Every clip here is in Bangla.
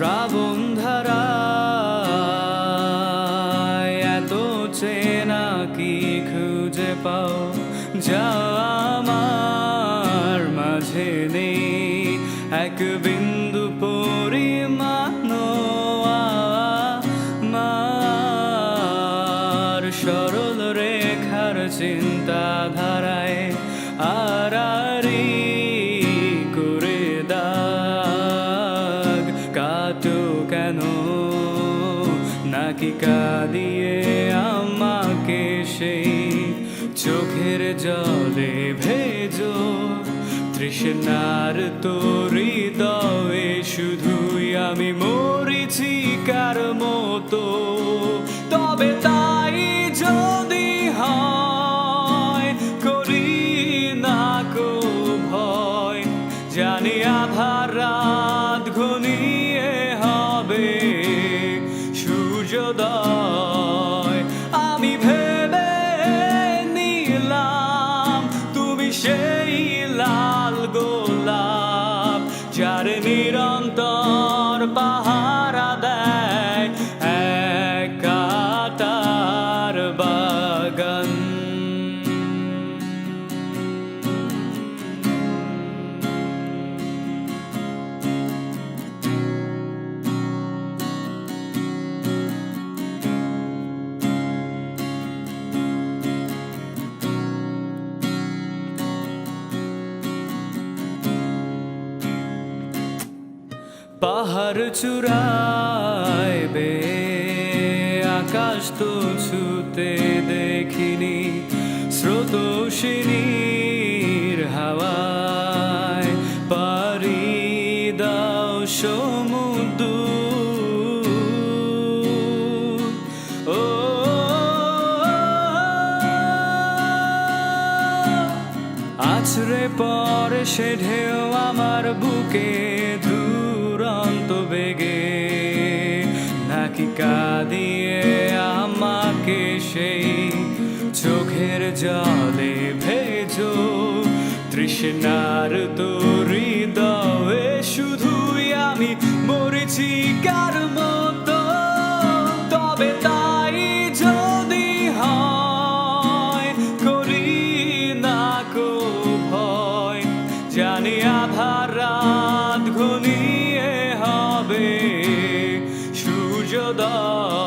শ্রাবণ ধারায় এত চেনা কি খুঁজে পাও যা আমার মাঝে নেই এক বিন্দু পরিমাণ আমার সরল রেখার চিন্তাধারায় আড়াআড়ি করে দাগ কাটো কেন নাকি কাঁদিয়ে আমাকে সেই চোখের জলে ভেজো তৃষ্ণার তোরি হৃদয়ে শুধুই আমি মরীচিকার মতো তবে তাই যদি হয় করি না কো ভয় জানি আধার রাত ঘনিয়ে হবে সূর্যোদয় আমি ভেবে নিলাম তুমি সেই লাল গোলাপ যার নিরন্তর পাহারা দেয় এক কাঁটার বাগান। পাহাড় চূড়ায় বে আকাশ তো ছুতে দেখিনি স্রোতস্বিনীর হাওয়ায় পাড়ি দাও সমুদ্র ও আছড়ে পড়ে সে ঢেউ আমার বুকে দুরন্ত বেগে নাকি কাঁদিয়ে আমাকে সেই চোখের জলে ভেজো তৃষ্ণার তোরি হৃদয়ে শুধুই আমি মরীচিকার মতো তবে তাই যদি হয় করি না কো ভয় জানি আধার রাত ঘনিয়ে হবে সূর্যোদয়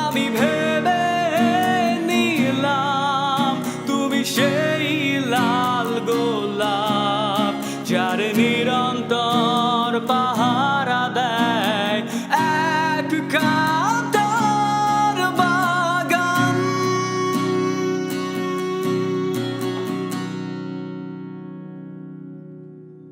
আমি ভেবে নিলাম তুমি সেই লাল গোলাপ যার নিরন্তর পাহাড়